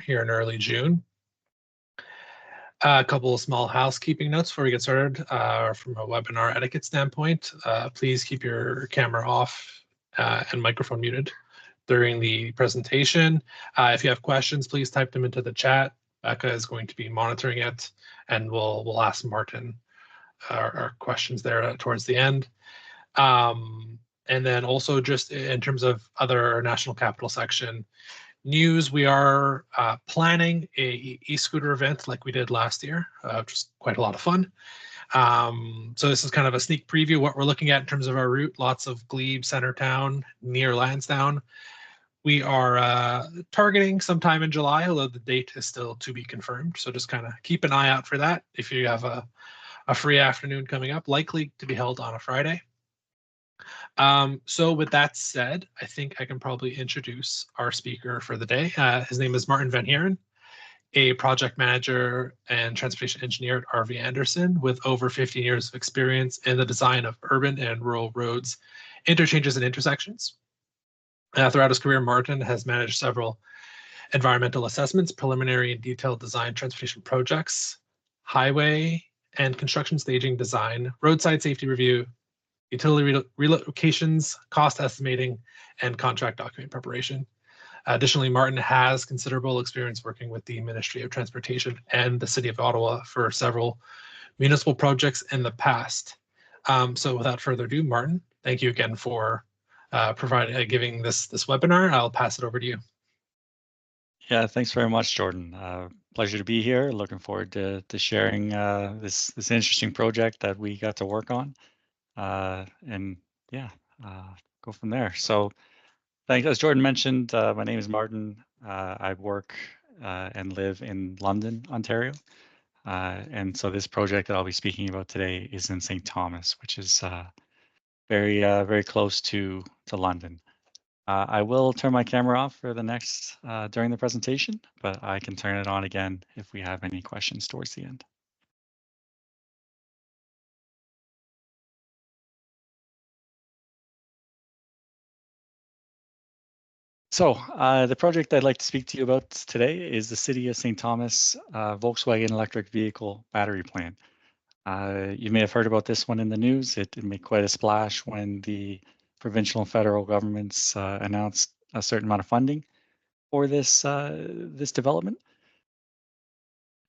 here in early June. A couple of small housekeeping notes before we get started. From a webinar etiquette standpoint, please keep your camera off and microphone muted during the presentation. If you have questions, please type them into the chat. Becca is going to be monitoring it, and we'll ask Martin our questions there towards the end. And then also just in terms of other National Capital section news, we are planning a e-scooter event like we did last year, which was quite a lot of fun. So this is kind of a sneak preview what we're looking at in terms of our route. Lots of Glebe, Centertown, near Lansdowne. We are targeting sometime in July, although the date is still to be confirmed. So just kind of keep an eye out for that if you have a free afternoon coming up, likely to be held on a Friday. So with that said, I think I can probably introduce our speaker for the day. His name is Martin Van Heeren, a project manager and transportation engineer at RV Anderson with over 15 years of experience in the design of urban and rural roads, interchanges, and intersections. Throughout his career, Martin has managed several environmental assessments, preliminary and detailed design transportation projects, highway and construction staging design, roadside safety review, utility relocations, cost estimating, and contract document preparation. Additionally, Martin has considerable experience working with the Ministry of Transportation and the City of Ottawa for several municipal projects in the past. So without further ado, Martin, thank you again for giving this webinar. I'll pass it over to you. Yeah, thanks very much, Jordan. Pleasure to be here. Looking forward to sharing this interesting project that we got to work on. And yeah, go from there. So thanks. As Jordan mentioned, my name is Martin. I work and live in London, Ontario. And so this project that I'll be speaking about today is in St. Thomas, which is very close to London. I will turn my camera off for the next during the presentation, but I can turn it on again if we have any questions towards the end. So the project I'd like to speak to you about today is the City of St. Thomas Volkswagen electric vehicle battery plant. You may have heard about this one in the news. It made quite a splash when the provincial and federal governments announced a certain amount of funding for this development.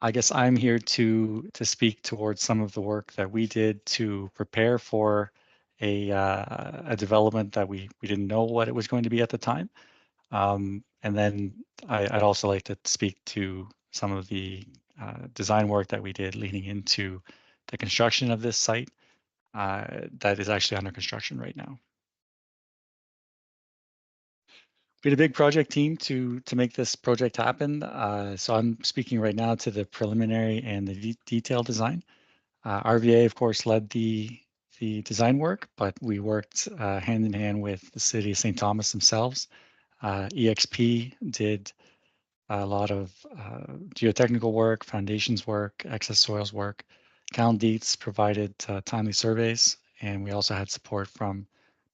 I guess I'm here to speak towards some of the work that we did to prepare for a development that we didn't know what it was going to be at the time. And then I'd also like to speak to some of the design work that we did leading into the construction of this site that is actually under construction right now. We had a big project team to make this project happen. So I'm speaking right now to the preliminary and the detailed design. RVA, of course, led the design work, but we worked hand in hand with the City of St. Thomas themselves. EXP did a lot of geotechnical work, foundations work, excess soils work. CalDeets provided timely surveys, and we also had support from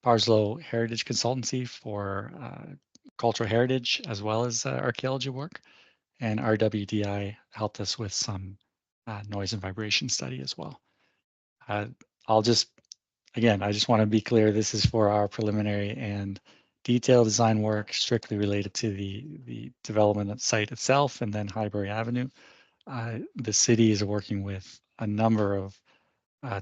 Parslow Heritage Consultancy for cultural heritage as well as archaeology work. And RWDI helped us with some noise and vibration study as well. I just want to be clear, this is for our preliminary and detailed design work strictly related to the development site itself and then Highbury Avenue. The city is working with a number of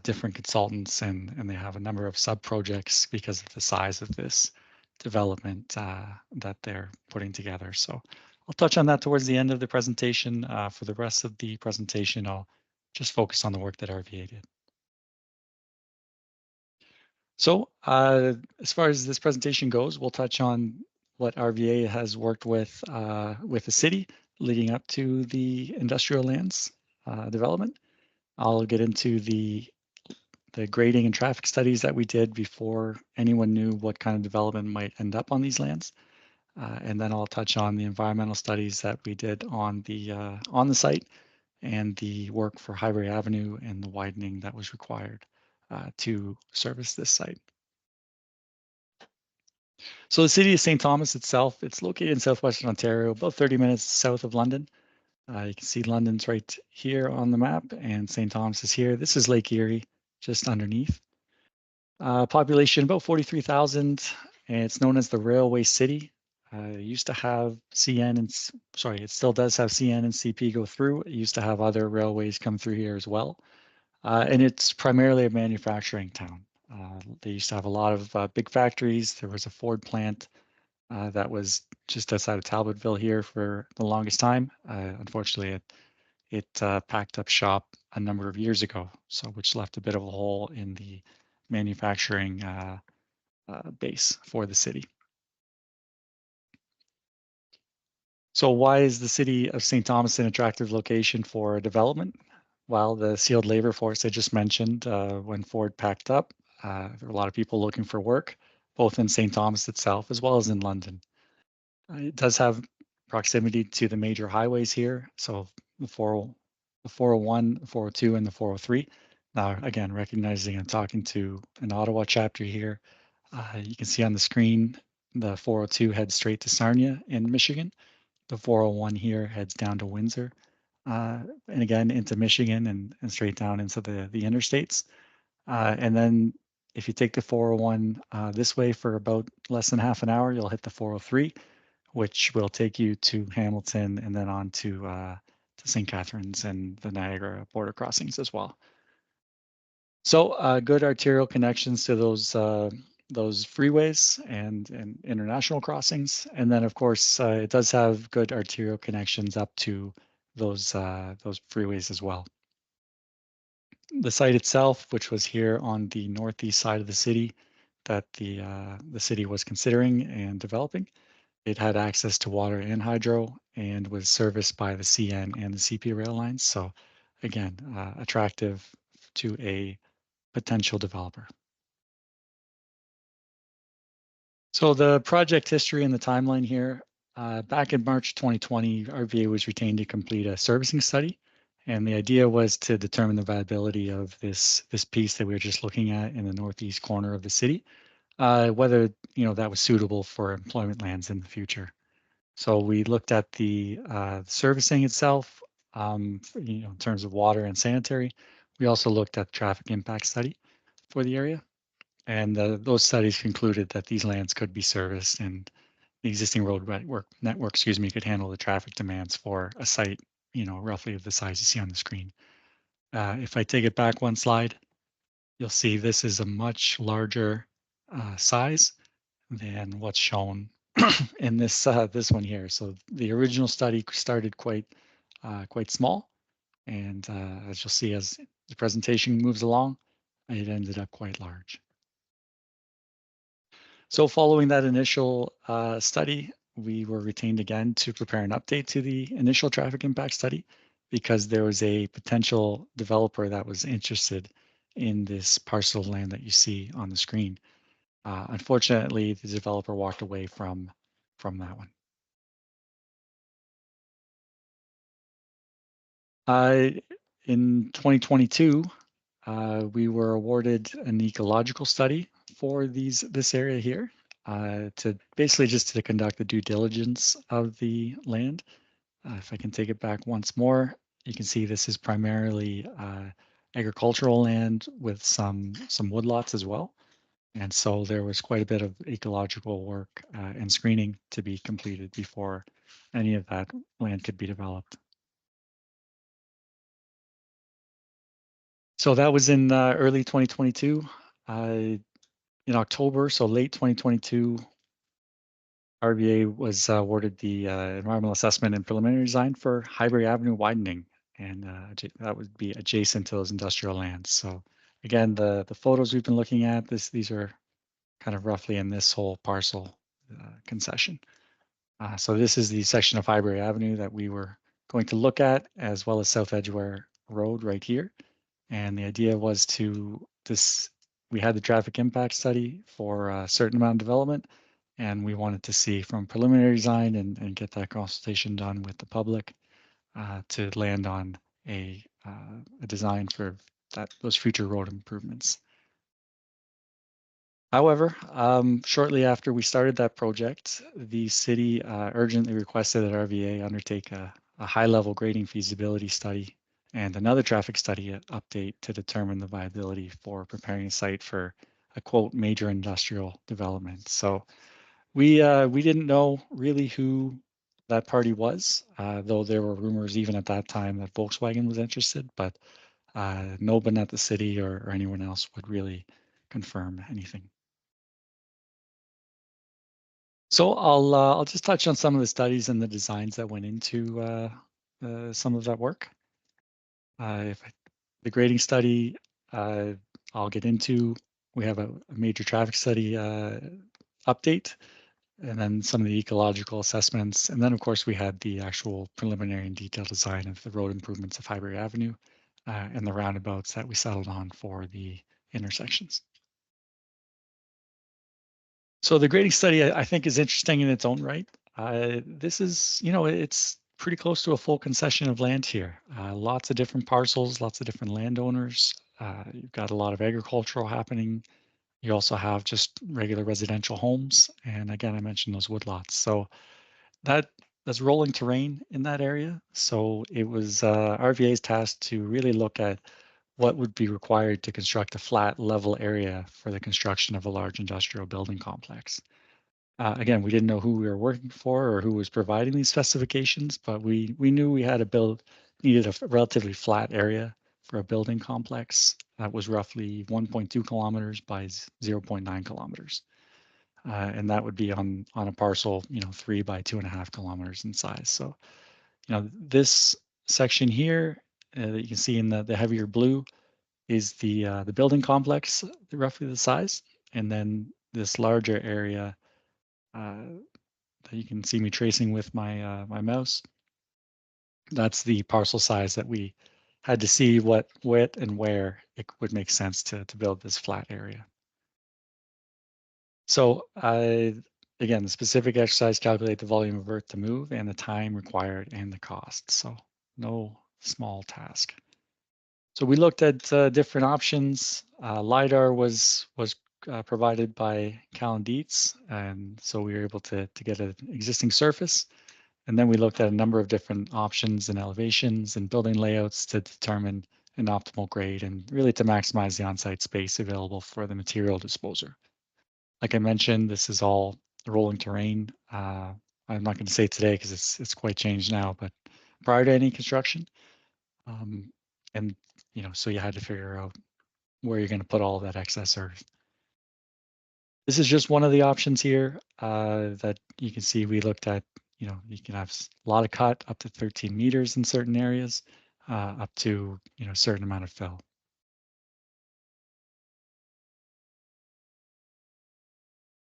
different consultants and they have a number of sub-projects because of the size of this development that they're putting together. So I'll touch on that towards the end of the presentation. For the rest of the presentation, I'll just focus on the work that RVA did. So as far as this presentation goes, we'll touch on what RVA has worked with the city leading up to the industrial lands development. I'll get into the grading and traffic studies that we did before anyone knew what kind of development might end up on these lands. And then I'll touch on the environmental studies that we did on the site and the work for Highbury Avenue and the widening that was required to service this site. So the city of St. Thomas itself, it's located in southwestern Ontario, about 30 minutes south of London. You can see London's right here on the map, and St. Thomas is here. This is Lake Erie, just underneath. Population about 43,000, and it's known as the Railway City. It used to have CN and, sorry, it still does have CN and CP go through. It used to have other railways come through here as well. And it's primarily a manufacturing town. They used to have a lot of big factories. There was a Ford plant that was just outside of Talbotville here for the longest time. Unfortunately, it packed up shop a number of years ago, so which left a bit of a hole in the manufacturing base for the city. So why is the city of St. Thomas an attractive location for development? Well, the skilled labor force I just mentioned, when Ford packed up, there were a lot of people looking for work, both in St. Thomas itself as well as in London. It does have proximity to the major highways here, so the 401, 402, and the 403. Now, again, recognizing I'm talking to an Ottawa chapter here, you can see on the screen the 402 heads straight to Sarnia in Michigan. The 401 here heads down to Windsor, and again into Michigan and straight down into the interstates. And then if you take the 401 this way for about less than half an hour, you'll hit the 403, which will take you to Hamilton and then on to St. Catharines and the Niagara border crossings as well. So good arterial connections to those freeways and international crossings, and then of course it does have good arterial connections up to those freeways as well. The site itself, which was here on the northeast side of the city, that the city was considering and developing, it had access to water and hydro and was serviced by the CN and the CP rail lines. So again, attractive to a potential developer. So the project history and the timeline here, back in March 2020, RVA was retained to complete a servicing study. And the idea was to determine the viability of this piece that we were just looking at in the northeast corner of the city, whether that was suitable for employment lands in the future. So we looked at the servicing itself, in terms of water and sanitary. We also looked at the traffic impact study for the area. And those studies concluded that these lands could be serviced and the existing road network, could handle the traffic demands for a site, roughly of the size you see on the screen. If I take it back one slide, you'll see this is a much larger size than what's shown in this one here. So the original study started quite small, and as you'll see as the presentation moves along, it ended up quite large. So following that initial study, we were retained again to prepare an update to the initial traffic impact study because there was a potential developer that was interested in this parcel of land that you see on the screen. Unfortunately, the developer walked away from that one. In 2022, we were awarded an ecological study for this area here to basically just to conduct the due diligence of the land. If I can take it back once more, you can see this is primarily agricultural land with some woodlots as well. And so there was quite a bit of ecological work and screening to be completed before any of that land could be developed. So that was in early 2022. In October, so late 2022, RVA was awarded the environmental assessment and preliminary design for Highbury Avenue widening, and that would be adjacent to those industrial lands. So again, the photos we've been looking at, these are kind of roughly in this whole parcel concession. So this is the section of Highbury Avenue that we were going to look at, as well as South Edgeware Road right here. And the idea was we had the traffic impact study for a certain amount of development, and we wanted to see from preliminary design and get that consultation done with the public to land on a design for those future road improvements. However, shortly after we started that project, the city urgently requested that RVA undertake a high-level grading feasibility study and another traffic study update to determine the viability for preparing a site for a quote major industrial development. So we didn't know really who that party was, though there were rumors even at that time that Volkswagen was interested, but no one at the city or anyone else would really confirm anything. So I'll just touch on some of the studies and the designs that went into some of that work. If the grading study, I'll get into. We have a major traffic study update, and then some of the ecological assessments, and then of course we had the actual preliminary and detailed design of the road improvements of Highbury Avenue and the roundabouts that we settled on for the intersections. So the grading study, I think, is interesting in its own right. This is, it's pretty close to a full concession of land here. Lots of different parcels, lots of different landowners. You've got a lot of agricultural happening. You also have just regular residential homes. And again, I mentioned those woodlots. So that that's rolling terrain in that area. So it was RVA's task to really look at what would be required to construct a flat level area for the construction of a large industrial building complex. Again, we didn't know who we were working for or who was providing these specifications, but we knew we had to needed a relatively flat area for a building complex that was roughly 1.2 kilometers by 0.9 kilometers. And that would be on a parcel, 3 by 2.5 kilometers in size. So, this section here that you can see in the heavier blue is the building complex, roughly the size, and then this larger area that you can see me tracing with my mouse. That's the parcel size that we had to see what and where it would make sense to build this flat area. So again, the specific exercise calculate the volume of earth to move and the time required and the cost. So no small task. So we looked at different options. LiDAR was provided by Cal and Dietz, and so we were able to get an existing surface. And then we looked at a number of different options and elevations and building layouts to determine an optimal grade and really to maximize the on-site space available for the material disposer. Like I mentioned, this is all rolling terrain. I'm not going to say today because it's quite changed now, but prior to any construction, and so you had to figure out where you're going to put all of that excess earth. This is just one of the options here that you can see we looked at. You can have a lot of cut up to 13 meters in certain areas, up to a certain amount of fill.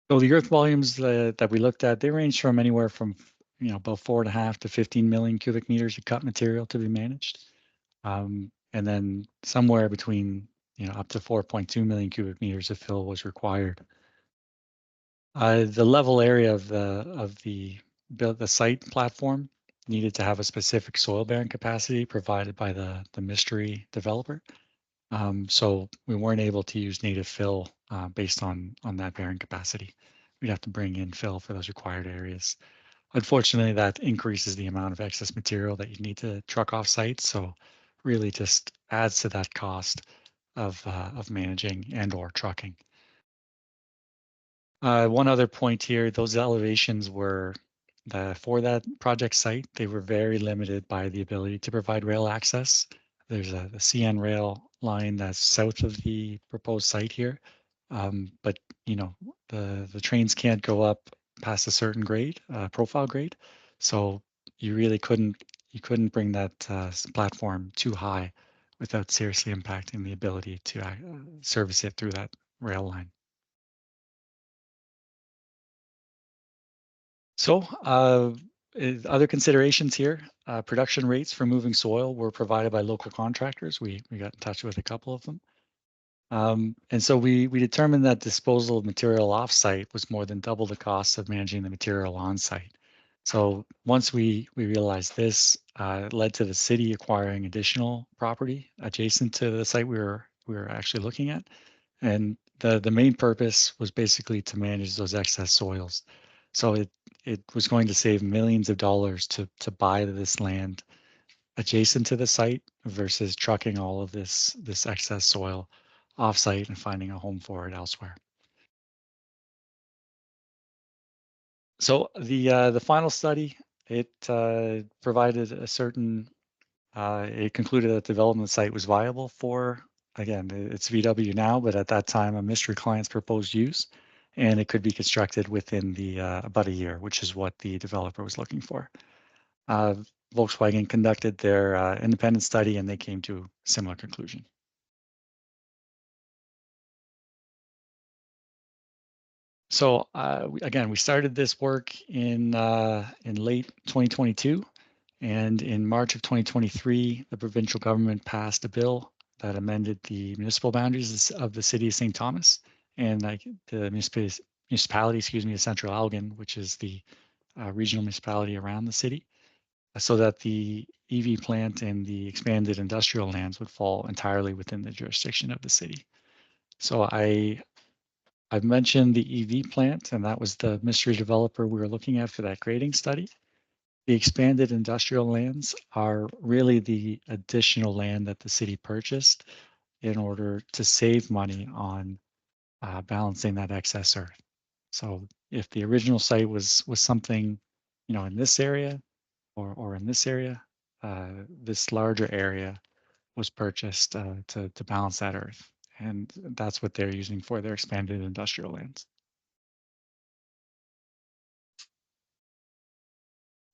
So the earth volumes that we looked at, they range from anywhere from about 4.5 to 15 million cubic meters of cut material to be managed, and then somewhere between up to 4.2 million cubic meters of fill was required. The level area of the site platform needed to have a specific soil bearing capacity provided by the mystery developer. So we weren't able to use native fill based on that bearing capacity. We'd have to bring in fill for those required areas. Unfortunately, that increases the amount of excess material that you need to truck off site. So really just adds to that cost of managing and or trucking. One other point here, those elevations were for that project site, they were very limited by the ability to provide rail access. There's a CN rail line that's south of the proposed site here. But the trains can't go up past a certain grade, profile grade. So you really couldn't bring that platform too high without seriously impacting the ability to service it through that rail line. So other considerations here, production rates for moving soil were provided by local contractors. We got in touch with a couple of them. And so we determined that disposal of material off-site was more than double the cost of managing the material on-site. So once we realized this, it led to the city acquiring additional property adjacent to the site we were actually looking at. And the main purpose was basically to manage those excess soils. So it was going to save millions of dollars to buy this land adjacent to the site versus trucking all of this excess soil offsite and finding a home for it elsewhere. So the final study, it provided a certain, it concluded that the development site was viable for, again, it's VW now, but at that time a mystery client's proposed use, and it could be constructed within the about a year, which is what the developer was looking for. Uh, Volkswagen conducted their independent study and they came to a similar conclusion. So again, we started this work in late 2022, and in March of 2023, the provincial government passed a bill that amended the municipal boundaries of the city of St. Thomas and the municipality, excuse me, of Central Elgin, which is the regional municipality around the city, so that the EV plant and the expanded industrial lands would fall entirely within the jurisdiction of the city. So I've mentioned the EV plant, and that was the mystery developer we were looking at for that grading study. The expanded industrial lands are really the additional land that the city purchased in order to save money on balancing that excess earth. So if the original site was something, in this area or in this area, this larger area was purchased to balance that earth. And that's what they're using for their expanded industrial lands.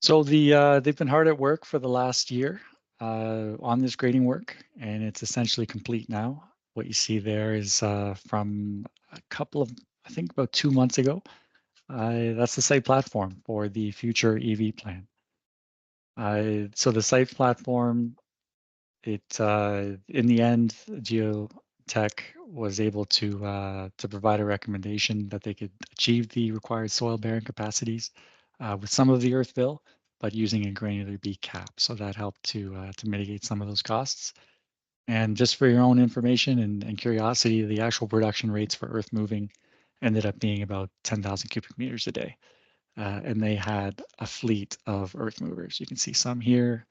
So they've been hard at work for the last year on this grading work, and it's essentially complete now. What you see there is from a couple of, I think about 2 months ago. That's the site platform for the future EV plan. So the site platform, in the end, Geotech was able to provide a recommendation that they could achieve the required soil bearing capacities with some of the earth fill, but using a granular beat cap. So that helped to mitigate some of those costs. And just for your own information and curiosity, the actual production rates for earth moving ended up being about 10,000 cubic meters a day. And they had a fleet of earth movers. You can see some here,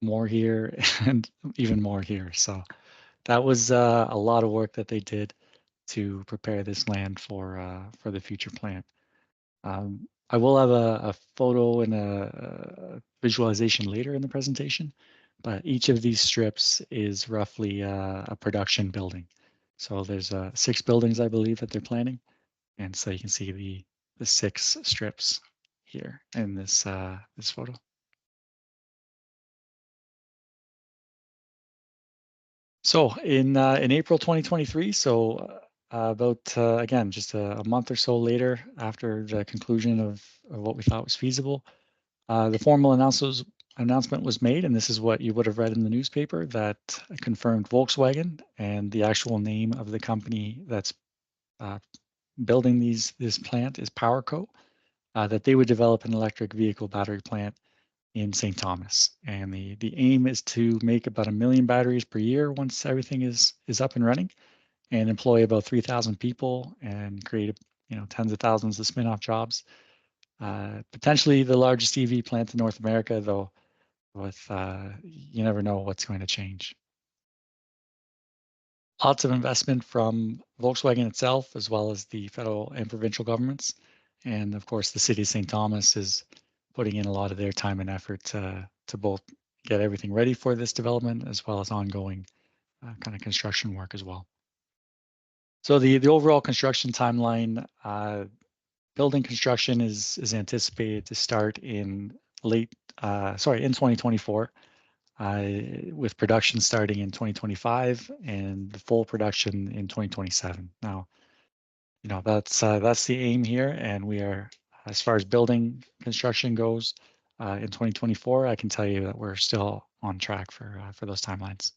more here, and even more here. So that was a lot of work that they did to prepare this land for the future plant. I will have a photo and a visualization later in the presentation, but each of these strips is roughly a production building. So there's 6 buildings, I believe, that they're planning, and so you can see the 6 strips here in this photo. So in April 2023, so about again just a month or so later after the conclusion of what we thought was feasible, the formal announcement was made, and this is what you would have read in the newspaper, that confirmed Volkswagen and the actual name of the company that's building this plant is PowerCo, that they would develop an electric vehicle battery plant in St. Thomas. And the aim is to make about 1 million batteries per year once everything is up and running, and employ about 3,000 people and create tens of thousands of spin-off jobs. Potentially the largest EV plant in North America, though with you never know what's going to change. Lots of investment from Volkswagen itself, as well as the federal and provincial governments. And of course, the city of St. Thomas is putting in a lot of their time and effort to both get everything ready for this development, as well as ongoing kind of construction work as well. So the overall construction timeline, building construction is anticipated to start in in 2024, with production starting in 2025 and the full production in 2027. Now, that's the aim here, and we are, as far as building construction goes, in 2024, I can tell you that we're still on track for those timelines.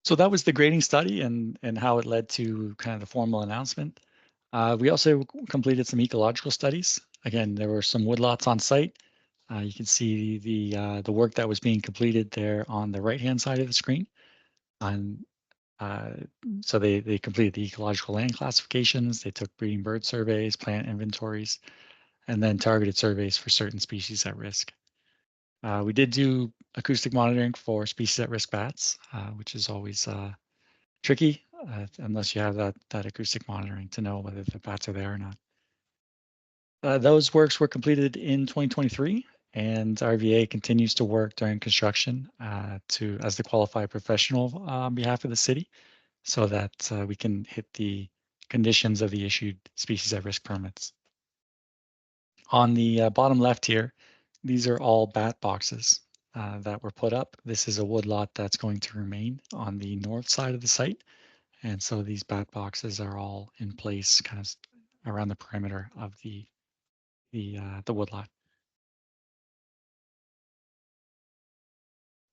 So that was the grading study and how it led to kind of the formal announcement. We also completed some ecological studies. Again, there were some woodlots on site. You can see the work that was being completed there on the right-hand side of the screen. on so they completed the ecological land classifications, they took breeding bird surveys, plant inventories, and then targeted surveys for certain species at risk. We did do acoustic monitoring for species at risk bats, which is always tricky unless you have that acoustic monitoring to know whether the bats are there or not. Those works were completed in 2023, and RVA continues to work during construction as the qualified professional on behalf of the city, so that we can hit the conditions of the issued species at risk permits. On the bottom left here, these are all bat boxes that were put up. This is a woodlot that's going to remain on the north side of the site. And so these bat boxes are all in place kind of around the perimeter of the woodlot.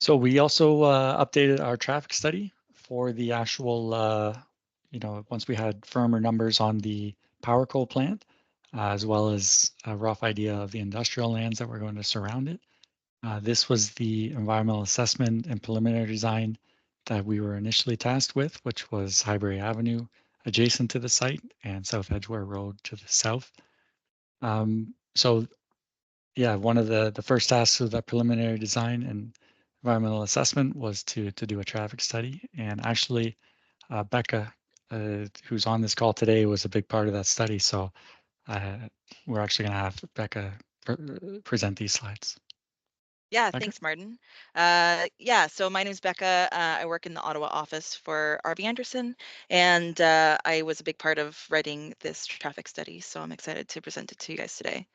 So we also updated our traffic study for the actual, once we had firmer numbers on the power coal plant, as well as a rough idea of the industrial lands that were going to surround it. This was the environmental assessment and preliminary design that we were initially tasked with, which was Highbury Avenue adjacent to the site and South Edgeware Road to the south. So yeah, one of the first tasks of that preliminary design and environmental assessment was to do a traffic study. And actually, Becca, who's on this call today, was a big part of that study. So we're actually going to have Becca present these slides. Yeah, Becca? thanks, Martin. So my name is Becca. I work in the Ottawa office for RV Anderson, and I was a big part of writing this traffic study. So I'm excited to present it to you guys today.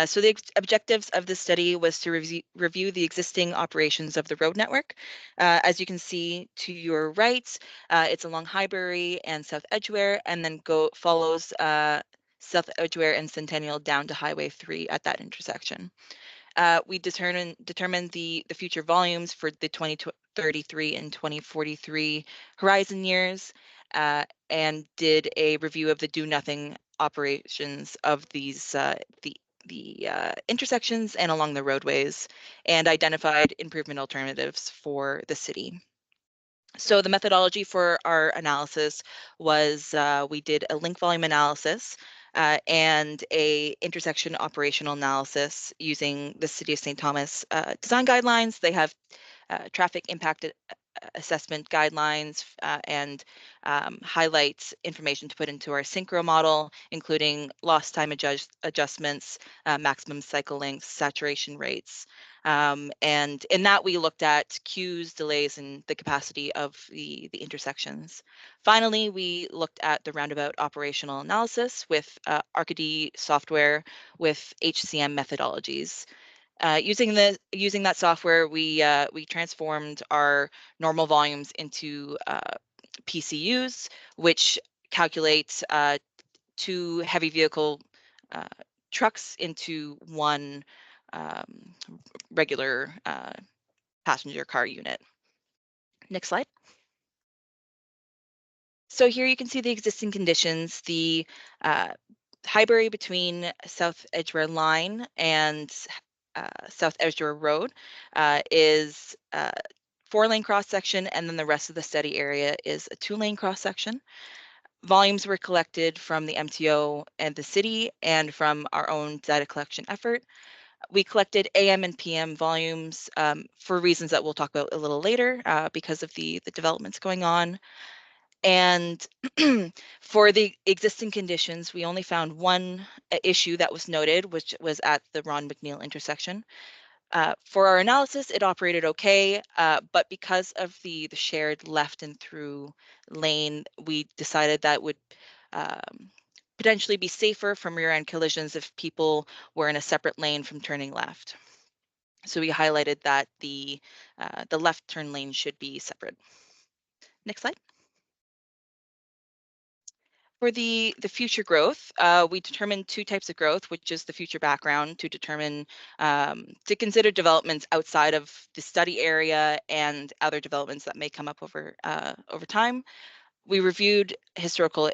So the objectives of this study was to review the existing operations of the road network. As you can see to your right, it's along Highbury and South Edgeware, and then follows South Edgeware and Centennial down to Highway 3 at that intersection. We determined the future volumes for the 2033 and 2043 horizon years, and did a review of the do-nothing operations of these the intersections and along the roadways, and identified improvement alternatives for the city. So the methodology for our analysis was we did a link volume analysis and a intersection operational analysis using the City of St. Thomas design guidelines. They have traffic impact assessment guidelines and highlights information to put into our synchro model, including lost time adjustments, maximum cycle lengths, saturation rates. And in that, we looked at queues, delays, and the capacity of the intersections. Finally, we looked at the roundabout operational analysis with Arcady software with HCM methodologies. Using that software, we transformed our normal volumes into PCUs, which calculates 2 heavy vehicle trucks into 1 regular passenger car unit. Next slide. So here you can see the existing conditions. The Highbury between South Edgeware Line and South Edgeware Road is 4-lane cross section, and then the rest of the study area is a 2-lane cross section. Volumes were collected from the MTO and the city and from our own data collection effort. We collected AM and PM volumes for reasons that we'll talk about a little later because of the developments going on. And for the existing conditions, we only found one issue that was noted, which was at the Ron McNeil intersection. For our analysis, it operated okay, but because of the shared left and through lane, we decided that would potentially be safer from rear-end collisions if people were in a separate lane from turning left. So we highlighted that the left turn lane should be separate. Next slide. For the future growth, we determined 2 types of growth, which is the future background to determine, to consider developments outside of the study area and other developments that may come up over time. We reviewed historical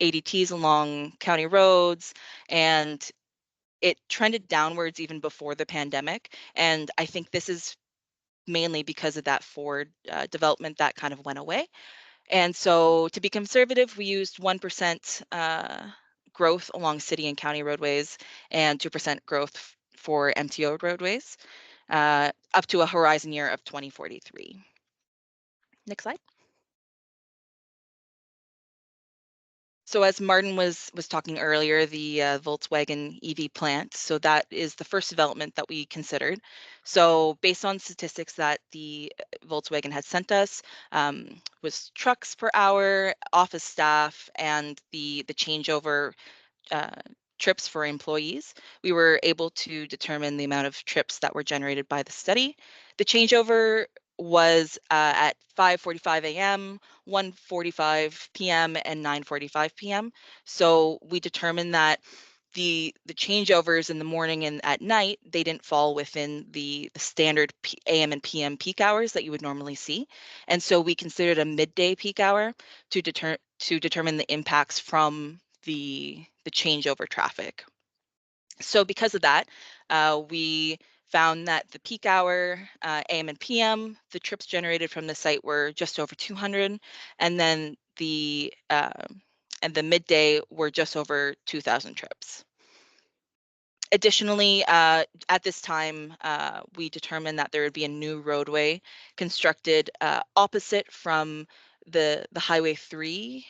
ADTs along county roads, and it trended downwards even before the pandemic. And I think this is mainly because of that Ford development that kind of went away. And so to be conservative, we used 1% growth along city and county roadways and 2% growth for MTO roadways, up to a horizon year of 2043. Next slide. So as Martin was talking earlier, the Volkswagen EV plant, so that is the first development that we considered. So based on statistics that the Volkswagen had sent us, was trucks per hour, office staff, and the changeover trips for employees, we were able to determine the amount of trips that were generated by the study. The changeover was at 5:45 a.m., 1:45 p.m., and 9:45 p.m. So we determined that the changeovers in the morning and at night, they didn't fall within the standard AM and PM peak hours that you would normally see. And so we considered a midday peak hour to determine the impacts from the changeover traffic. So because of that, we found that the peak hour, AM and PM, the trips generated from the site were just over 200, and then the midday were just over 2,000 trips. Additionally, at this time, we determined that there would be a new roadway constructed opposite from the Highway 3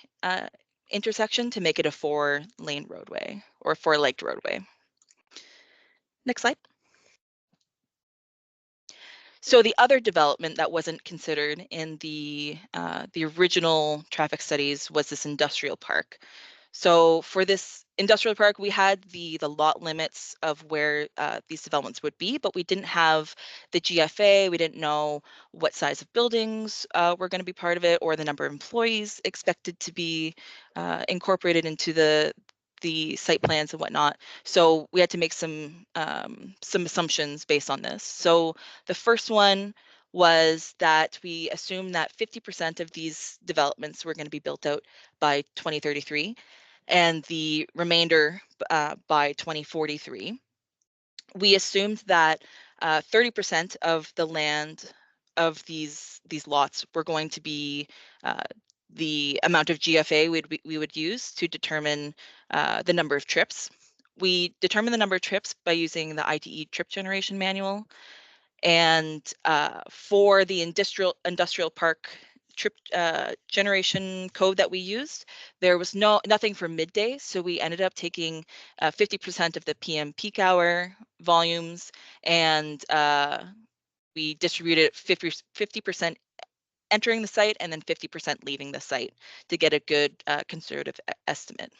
intersection to make it a 4-lane roadway or 4-legged roadway. Next slide. So the other development that wasn't considered in the original traffic studies was this industrial park. So for this industrial park, we had the lot limits of where these developments would be, but we didn't have the GFA. We didn't know what size of buildings were going to be part of it, or the number of employees expected to be incorporated into the site plans and whatnot. So we had to make some assumptions based on this. So the first one was that we assumed that 50% of these developments were going to be built out by 2033 and the remainder by 2043. We assumed that 30% of the land of these lots were going to be the amount of GFA we would use to determine the number of trips. We determined the number of trips by using the ITE trip generation manual. And for the industrial park trip generation code that we used, there was nothing for midday. So we ended up taking 50% of the PM peak hour volumes, and we distributed 50% entering the site and then 50% leaving the site to get a good conservative estimate.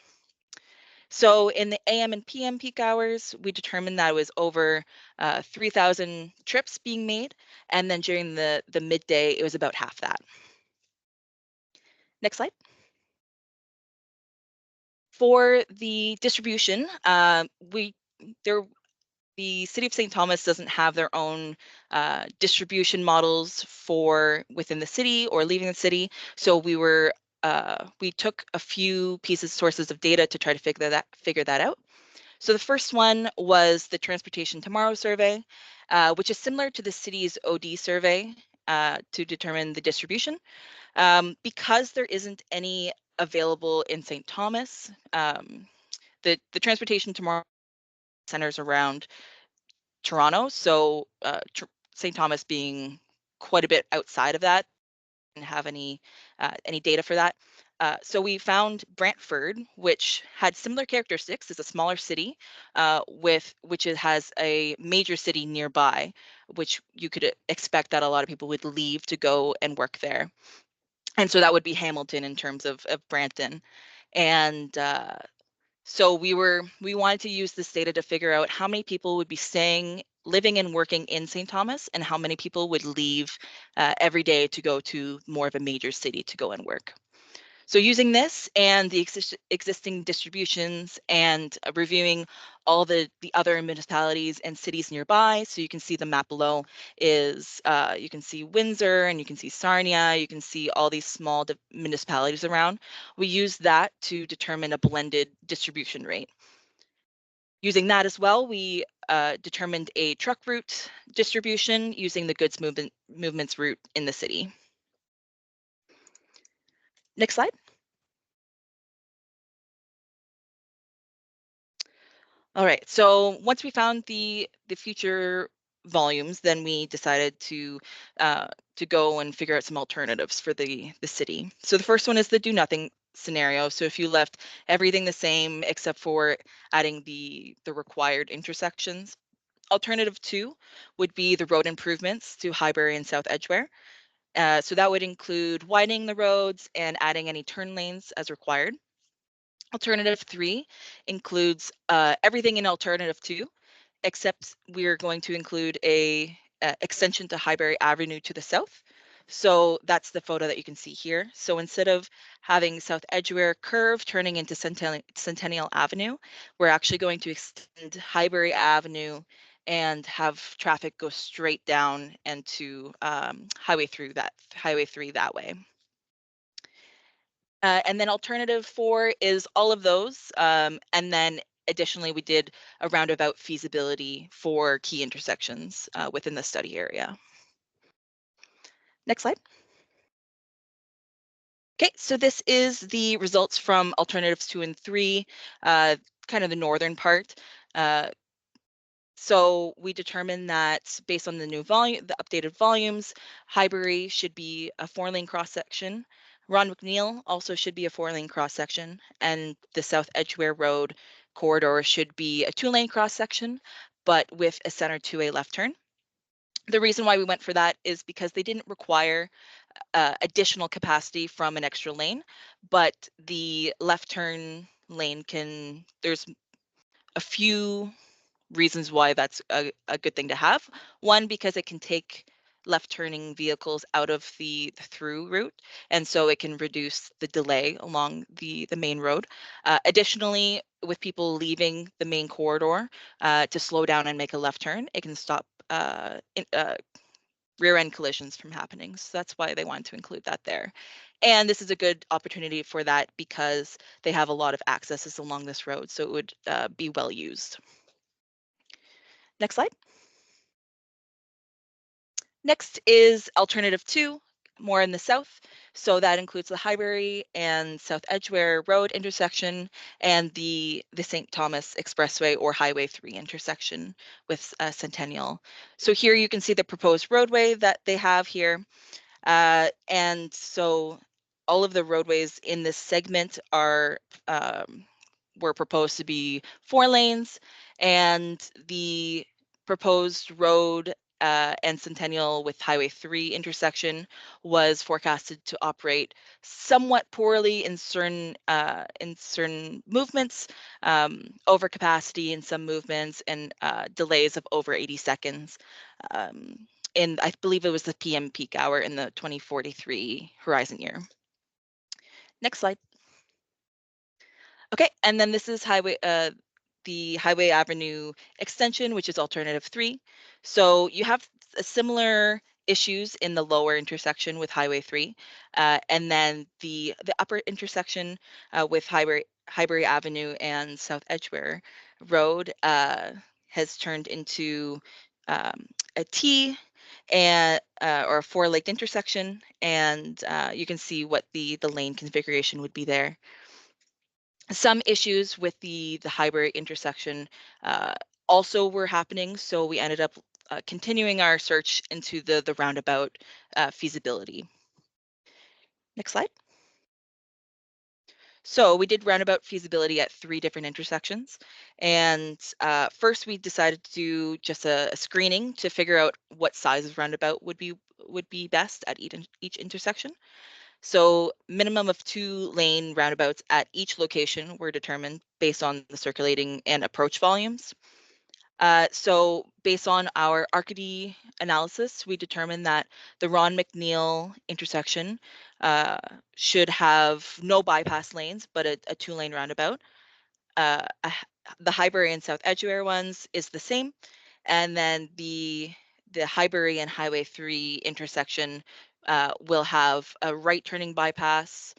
So in the AM and PM peak hours, we determined that it was over 3,000 trips being made. And then during the midday, it was about half that. Next slide. For the distribution, the City of St. Thomas doesn't have their own distribution models for within the city or leaving the city. So we took a few sources of data to try to figure that out. So the first one was the Transportation Tomorrow survey, which is similar to the city's OD survey to determine the distribution. Because there isn't any available in St. Thomas, the Transportation Tomorrow centers around Toronto, so St. Thomas being quite a bit outside of that, didn't have any data for that. So we found Brantford, which had similar characteristics. It's a smaller city, which it has a major city nearby, which you could expect that a lot of people would leave to go and work there. And so that would be Hamilton in terms of Brampton. And so we wanted to use this data to figure out how many people would be living and working in St. Thomas, and how many people would leave every day to go to more of a major city to go and work. So using this and the existing distributions and reviewing all the other municipalities and cities nearby, so you can see the map below is, you can see Windsor and you can see Sarnia, you can see all these small municipalities around. We use that to determine a blended distribution rate. Using that as well, we determined a truck route distribution using the goods movements route in the city. Next slide. All right, so once we found the future volumes, then we decided to go and figure out some alternatives for the city. So the first one is the do nothing scenario. So if you left everything the same except for adding the required intersections. Alternative 2 would be the road improvements to Highbury and South Edgeware. So that would include widening the roads and adding any turn lanes as required. Alternative 3 includes everything in alternative 2, except we're going to include a extension to Highbury Avenue to the south. So that's the photo that you can see here. So instead of having South Edgeware curve turning into Centennial Avenue, we're actually going to extend Highbury Avenue and have traffic go straight down and to Highway 3 that way. And then alternative 4 is all of those. And then additionally, we did a roundabout feasibility for key intersections within the study area. Next slide. Okay, so this is the results from alternatives 2 and 3, kind of the northern part. So we determined that based on the new volume, the updated volumes, Highbury should be a 4-lane cross-section. Ron McNeil also should be a 4-lane cross-section, and the South Edgeware Road corridor should be a 2-lane cross-section, but with a center 2A left turn. The reason why we went for that is because they didn't require additional capacity from an extra lane, but the left turn lane there's a few reasons why that's a good thing to have. One, because it can take left turning vehicles out of the through route, and so it can reduce the delay along the main road. Additionally, with people leaving the main corridor to slow down and make a left turn, it can stop rear end collisions from happening. So that's why they wanted to include that there. And this is a good opportunity for that because they have a lot of accesses along this road, so it would be well used. Next slide. Next is alternative 2, more in the south. So that includes the Highbury and South Edgeware Road intersection and the St. Thomas Expressway or Highway 3 intersection with Centennial. So here you can see the proposed roadway that they have here. And so all of the roadways in this segment were proposed to be 4 lanes, and the proposed road and Centennial with Highway 3 intersection was forecasted to operate somewhat poorly in certain movements, overcapacity in some movements, and delays of over 80 seconds. And I believe it was the PM peak hour in the 2043 horizon year. Next slide. Okay, and then this is the Highway Avenue extension, which is alternative 3. So you have similar issues in the lower intersection with Highway 3, and then the upper intersection with Highbury Avenue and South Edgeware Road has turned into a T and or a 4-laked intersection, and you can see what the lane configuration would be there. Some issues with the Highbury intersection also were happening, so we ended up continuing our search into the roundabout feasibility. Next slide. So we did roundabout feasibility at 3 different intersections, and first we decided to do just a screening to figure out what size of roundabout would be best at each intersection. So minimum of 2-lane roundabouts at each location were determined based on the circulating and approach volumes. So based on our ARCAD analysis, we determined that the Ron McNeil intersection should have no bypass lanes, but a 2-lane roundabout. The Highbury and South Edgeware ones is the same. And then the Highbury and Highway 3 intersection will have a right turning bypass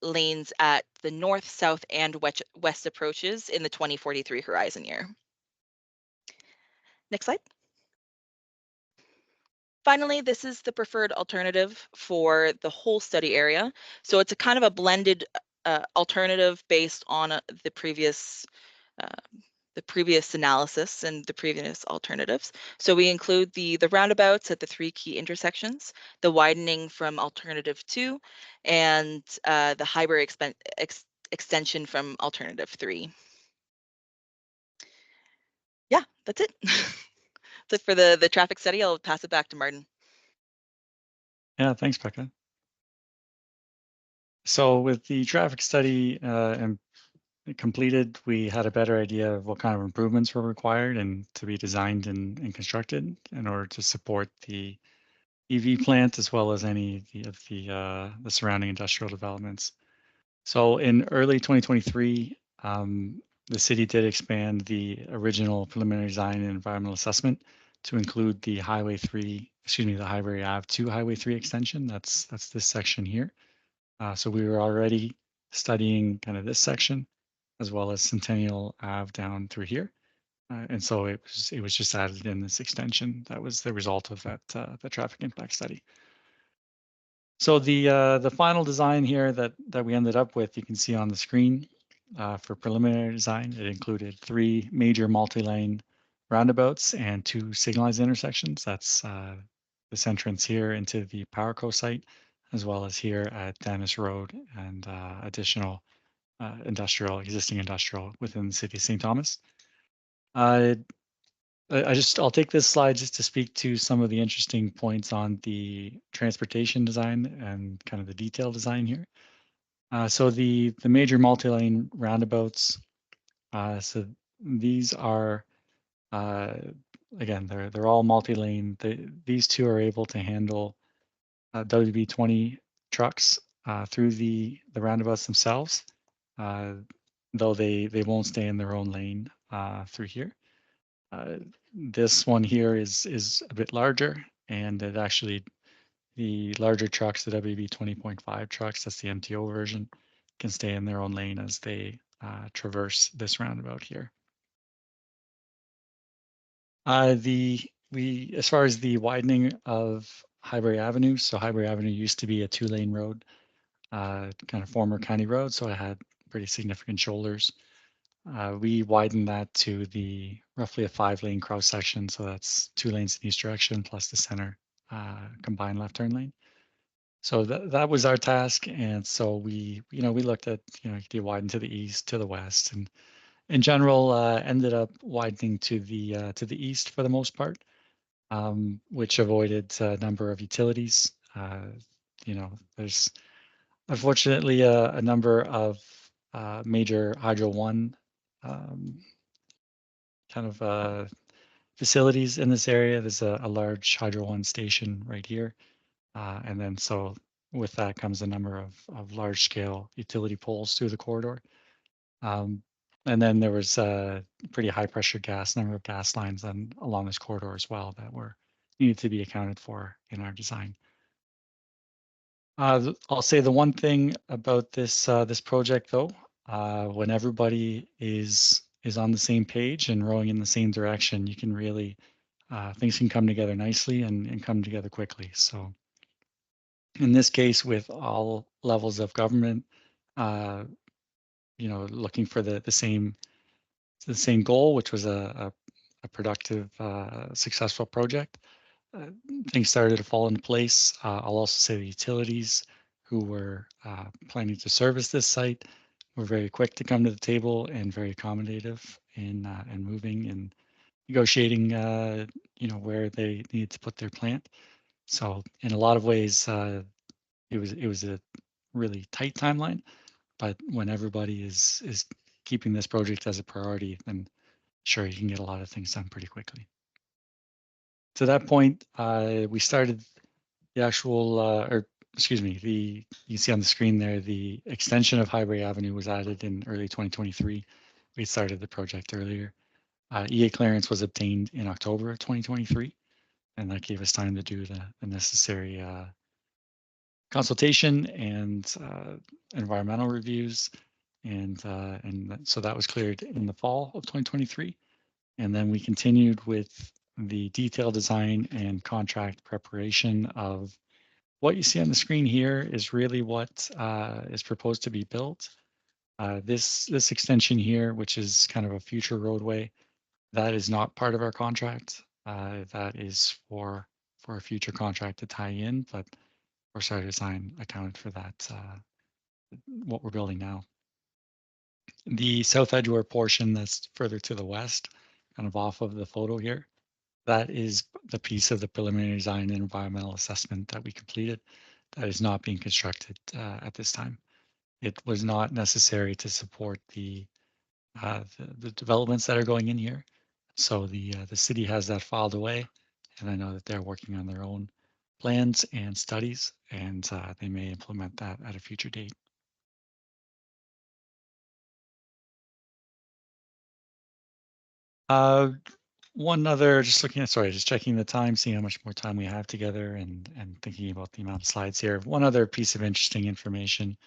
lanes at the north, south, and west approaches in the 2043 horizon year. Next slide. Finally, this is the preferred alternative for the whole study area. So it's a kind of a blended alternative based on the previous analysis and the previous alternatives. So we include the roundabouts at the 3 key intersections, the widening from alternative 2, and the Highbury extension from alternative 3. Yeah, that's it. So for the traffic study, I'll pass it back to Martin. Yeah, thanks, Becca. So with the traffic study and completed, we had a better idea of what kind of improvements were required and to be designed and constructed in order to support the EV plant as well as any of the surrounding industrial developments. So in early 2023, the city did expand the original preliminary design and environmental assessment to include the the Highbury Ave to Highway 3 extension. That's this section here. So we were already studying kind of this section as well as Centennial Ave down through here. And so it was just added in this extension. That was the result of that the traffic impact study. So the final design here that we ended up with, you can see on the screen for preliminary design. It included 3 major multi-lane roundabouts and 2 signalized intersections. That's this entrance here into the PowerCo site, as well as here at Dennis Road and additional existing industrial within the city of St. Thomas. I'll take this slide just to speak to some of the interesting points on the transportation design and kind of the detail design here. So the major multi-lane roundabouts, so these are, again, they're all multi-lane. These 2 are able to handle WB20 trucks through the roundabouts themselves, though they won't stay in their own lane through here. This one here is a bit larger, and it actually, the larger trucks, the WB 20.5 trucks, that's the MTO version, can stay in their own lane as they traverse this roundabout here. As far as the widening of Highbury Avenue, so Highbury Avenue used to be a 2-lane road, kind of former county road, so it had pretty significant shoulders. We widened that to the roughly a 5-lane cross section. So that's 2 lanes in each direction plus the center combined left turn lane. So that was our task. And so we looked at, do you widen to the east, to the west, and in general ended up widening to the east for the most part, which avoided a number of utilities. There's unfortunately a number of major Hydro One kind of facilities in this area. There's a large Hydro One station right here. And then so with that comes a number of large scale utility poles through the corridor. And then there was a pretty high pressure number of gas lines along this corridor as well that were needed to be accounted for in our design. I'll say the one thing about this project though, when everybody is on the same page and rowing in the same direction, you can really things can come together nicely and come together quickly. So in this case, with all levels of government, looking for the same goal, which was a productive, successful project. Things started to fall into place. I'll also say the utilities who were planning to service this site were very quick to come to the table and very accommodative in moving and negotiating, where they needed to put their plant. So in a lot of ways, it was a really tight timeline. But when everybody is keeping this project as a priority, then sure, you can get a lot of things done pretty quickly. To that point, we started the actual, you can see on the screen there, the extension of Highbury Avenue was added in early 2023. We started the project earlier. EA clearance was obtained in October of 2023, and that gave us time to do the necessary consultation and environmental reviews. And so that was cleared in the fall of 2023. And then we continued with the detailed design and contract preparation of what you see on the screen here is really what is proposed to be built. This extension here, which is kind of a future roadway, that is not part of our contract. That is for a future contract to tie in, but our site design accounted for that, what we're building now. The South Edgeware portion that's further to the west, kind of off of the photo here, that is the piece of the preliminary design and environmental assessment that we completed that is not being constructed at this time. It was not necessary to support the developments that are going in here. So the city has that filed away, and I know that they're working on their own plans and studies, and they may implement that at a future date. One other, just looking at, sorry, just checking the time, seeing how much more time we have together, and thinking about the amount of slides here. One other piece of interesting information.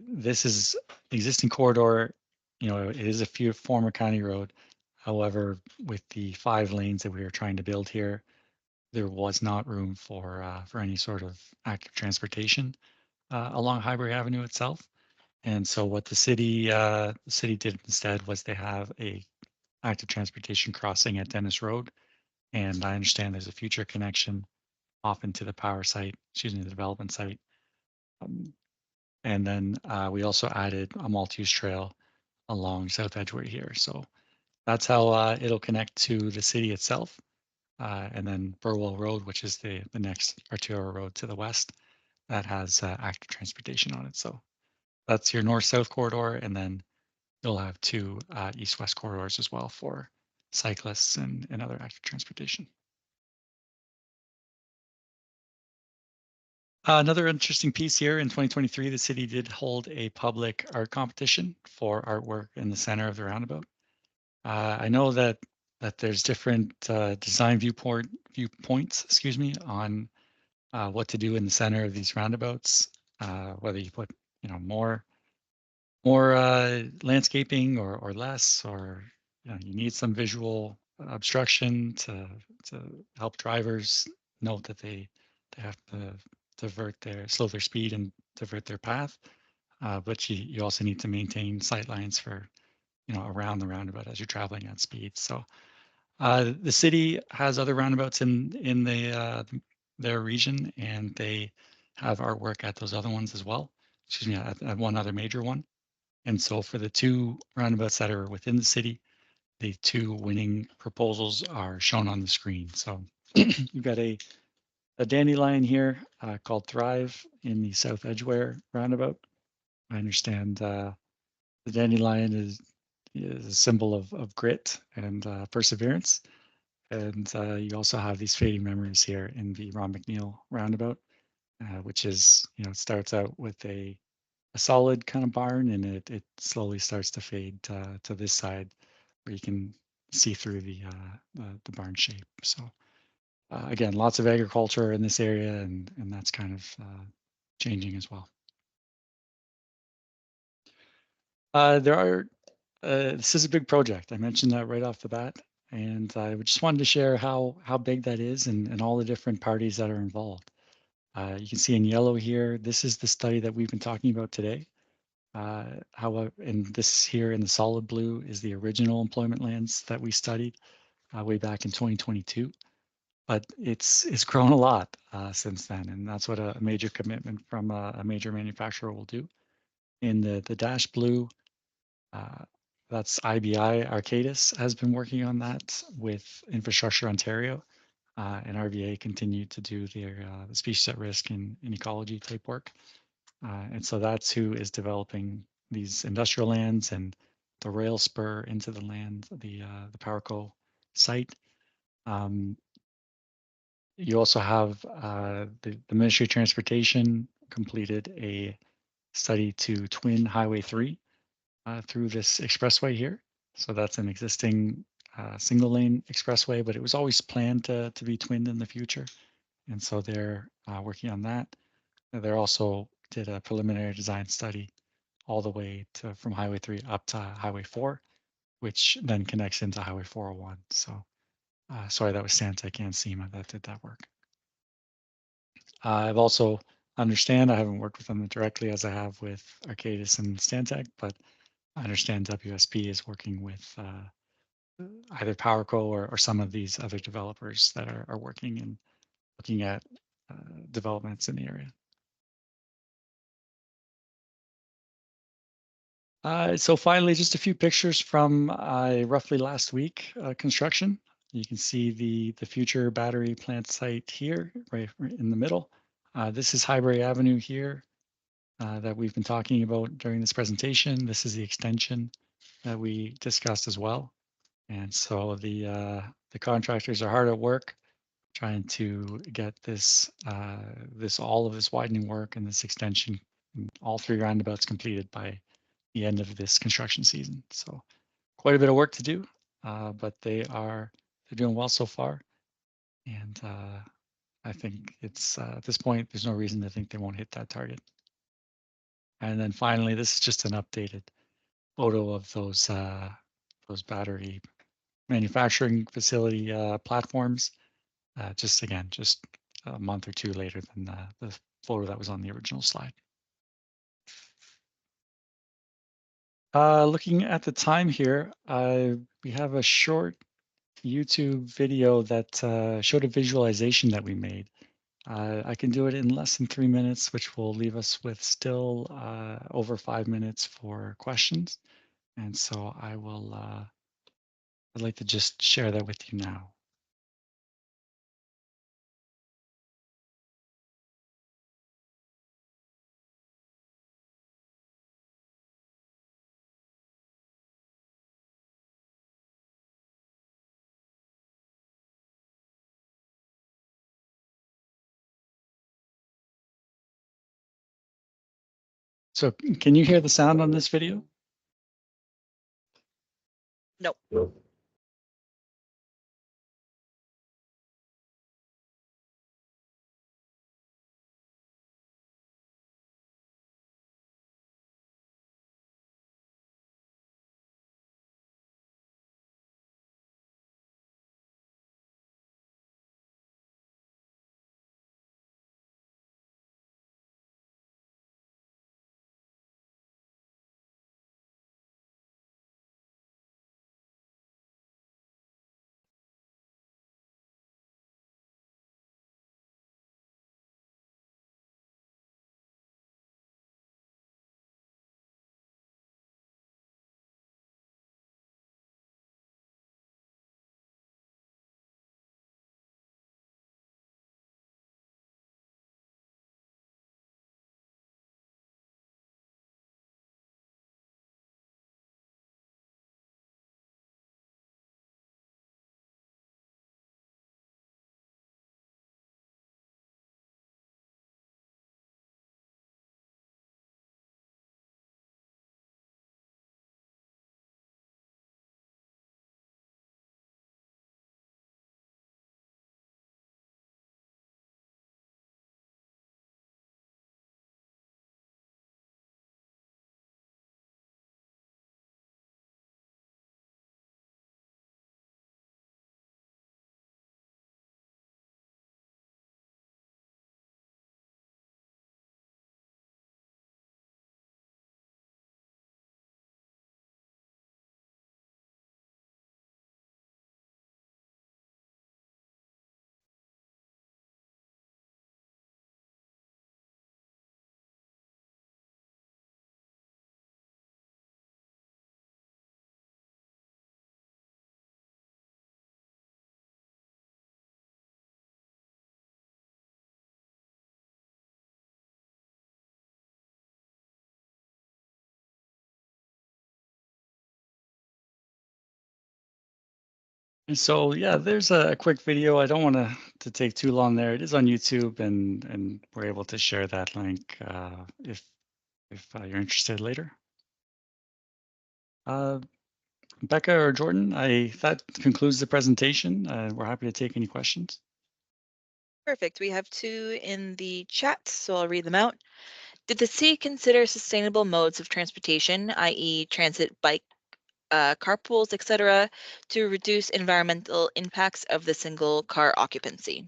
This is existing corridor. You know, it is a former county road. However, with the 5 lanes that we are trying to build here, there was not room for any sort of active transportation along Highbury Avenue itself. And so what the city did instead was they have a active transportation crossing at Dennis Road. And I understand there's a future connection off into the power site, excuse me, the development site. And then we also added a multi-use trail along South Edgeware here. So that's how it'll connect to the city itself. And then Burwell Road, which is the next arterial road to the west, that has active transportation on it. So that's your north-south corridor, and then you'll have 2 east-west corridors as well for cyclists and other active transportation. Another interesting piece here in 2023, the city did hold a public art competition for artwork in the center of the roundabout. I know that there's different design viewpoints, excuse me, on what to do in the center of these roundabouts, whether you put, you know, more landscaping or less, or you know, you need some visual obstruction to help drivers note that they have to slow their speed and divert their path. But you also need to maintain sight lines for, you know, around the roundabout as you're traveling at speed. So the city has other roundabouts in their region, and they have artwork at those other ones as well. Excuse me, at one other major one. And so for the 2 roundabouts that are within the city, the 2 winning proposals are shown on the screen. So you've got a dandelion here called Thrive in the South Edgeware roundabout. I understand the dandelion is a symbol of grit and perseverance. And you also have these fading memories here in the Ron McNeil roundabout, which is, you know, it starts out with a solid kind of barn, and it slowly starts to fade to this side where you can see through the barn shape. So again, lots of agriculture in this area, and that's kind of changing as well. This is a big project. I mentioned that right off the bat, and I just wanted to share how big that is and all the different parties that are involved. You can see in yellow here, this is the study that we've been talking about today. And this here in the solid blue is the original employment lands that we studied way back in 2022. But it's grown a lot since then, and that's what a major commitment from a major manufacturer will do. In the dash blue, that's IBI. Arcadis has been working on that with Infrastructure Ontario, and RVA continued to do their species at risk and ecology type work. And so that's who is developing these industrial lands and the rail spur into the land, the PowerCo site. You also have the Ministry of Transportation completed a study to twin Highway 3 through this expressway here. So that's an existing single lane expressway, but it was always planned to be twinned in the future. And so they're working on that. They're also did a preliminary design study all the way to from Highway 3 up to Highway 4, which then connects into Highway 401. So Sorry, that was Stantec and SEMA that did that work. I've also I haven't worked with them directly as I have with Arcadis and Stantec, but I understand WSP is working with either PowerCo or some of these other developers that are working and looking at developments in the area. So finally, just a few pictures from roughly last week construction. You can see the future battery plant site here, right in the middle. This is Highbury Avenue here that we've been talking about during this presentation. This is the extension that we discussed as well. And so the contractors are hard at work trying to get this all of this widening work and this extension, all 3 roundabouts completed by the end of this construction season. So quite a bit of work to do, but they're doing well so far. And I think it's at this point, there's no reason to think they won't hit that target. And then finally, this is just an updated photo of those battery manufacturing facility platforms. Just a month or 2 later than the photo that was on the original slide. Looking at the time here, we have a short YouTube video that showed a visualization that we made. I can do it in less than 3 minutes, which will leave us with still over 5 minutes for questions. And so I'd like to just share that with you now. So can you hear the sound on this video? No. And so, yeah, there's a quick video. I don't want to take too long there. It is on YouTube, and we're able to share that link if you're interested later. Becca or Jordan, that concludes the presentation. We're happy to take any questions. Perfect. We have 2 in the chat, so I'll read them out. Did the city consider sustainable modes of transportation, i.e. transit, bike, carpools, etc., to reduce environmental impacts of the single car occupancy.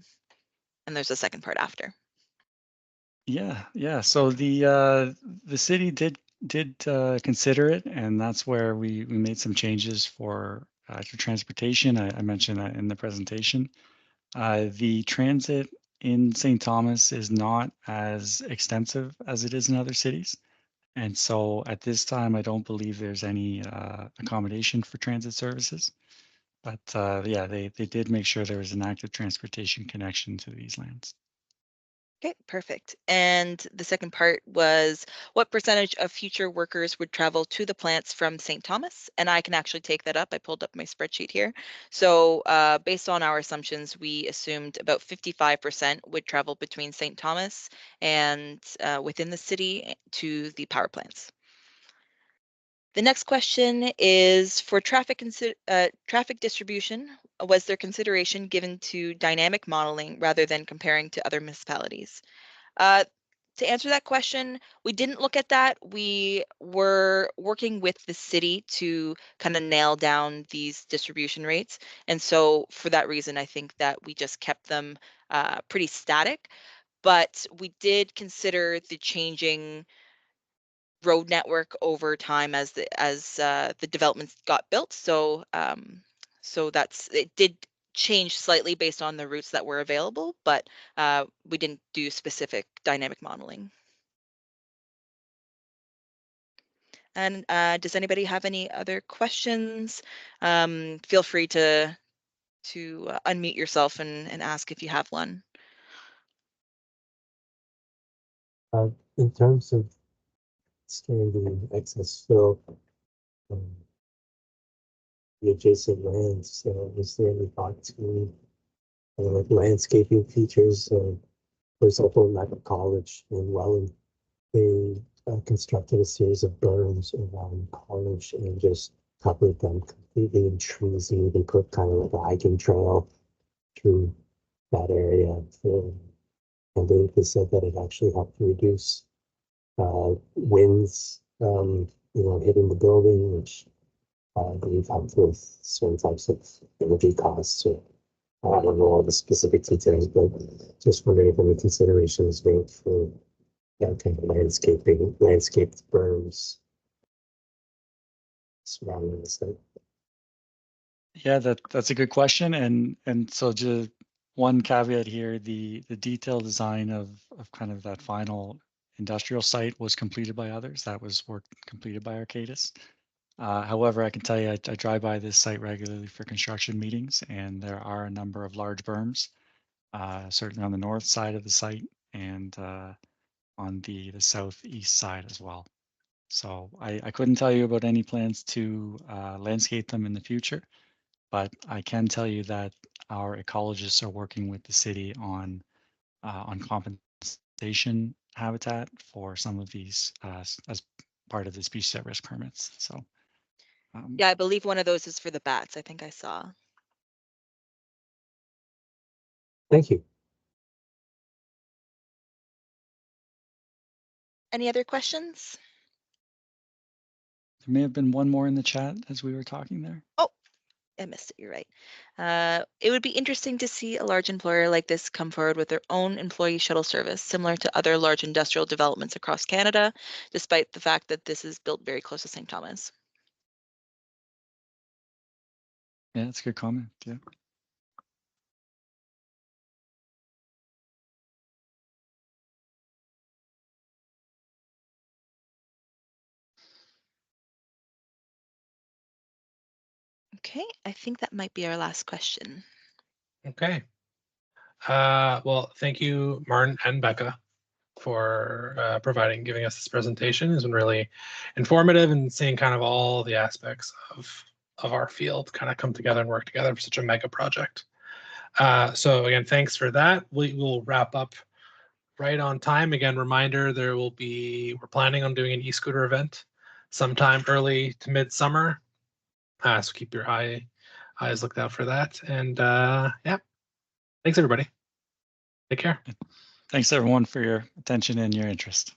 And there's a second part after. Yeah. So the city did consider it, and that's where we made some changes for transportation. I mentioned that in the presentation. The transit in St. Thomas is not as extensive as it is in other cities. And so at this time, I don't believe there's any accommodation for transit services. But yeah, they did make sure there was an active transportation connection to these lands. Okay, perfect. And the second part was what percentage of future workers would travel to the plants from St. Thomas? And I can actually take that up. I pulled up my spreadsheet here. So based on our assumptions, we assumed about 55% would travel between St. Thomas and within the city to the power plants. The next question is for traffic distribution. Was there consideration given to dynamic modeling rather than comparing to other municipalities? To answer that question, we didn't look at that. We were working with the city to kind of nail down these distribution rates. And so for that reason, I think that we just kept them pretty static. But we did consider the changing road network over time as the developments got built. So it did change slightly based on the routes that were available, but we didn't do specific dynamic modeling. And does anybody have any other questions? Feel free to unmute yourself and ask if you have one. In terms of standing excess fill, the adjacent lands, is there any thought to like landscaping features? For example, Napa College in Welland, they constructed a series of berms around college and just covered them completely in trees, and even put kind of like a hiking trail through that area. And they said that it actually helped reduce winds, hitting the building, which I believe helped with certain types of energy costs. Or I don't know all the specific details, but just wondering if any consideration is made for that kind of landscaped berms surrounding the site. Yeah, that's a good question. And so just one caveat here, the detailed design of kind of that final industrial site was completed by others. That was work completed by Arcadis. However, I can tell you, I drive by this site regularly for construction meetings, and there are a number of large berms, certainly on the north side of the site and on the southeast side as well. So I couldn't tell you about any plans to landscape them in the future, but I can tell you that our ecologists are working with the city on compensation habitat for some of these as part of the species at risk permits. So yeah, I believe one of those is for the bats. I think I saw. Thank you. Any other questions? There may have been one more in the chat as we were talking there. Oh, I missed it. You're right. It would be interesting to see a large employer like this come forward with their own employee shuttle service, similar to other large industrial developments across Canada, despite the fact that this is built very close to St. Thomas. Yeah, that's a good comment. Yeah. Okay, I think that might be our last question. Okay. Well, thank you, Martin and Becca, for giving us this presentation. It's been really informative and seeing kind of all the aspects of our field kind of come together and work together for such a mega project. So again, thanks for that. We will wrap up right on time. Again, reminder, we're planning on doing an e-scooter event sometime early to midsummer. So keep your eyes looked out for that. And yeah, thanks everybody. Take care. Thanks everyone for your attention and your interest.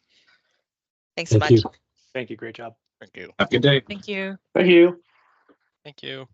Thanks so Thank much. you. Thank you. Great job. Thank you. Have a good day. Thank you. Thank you. Thank you.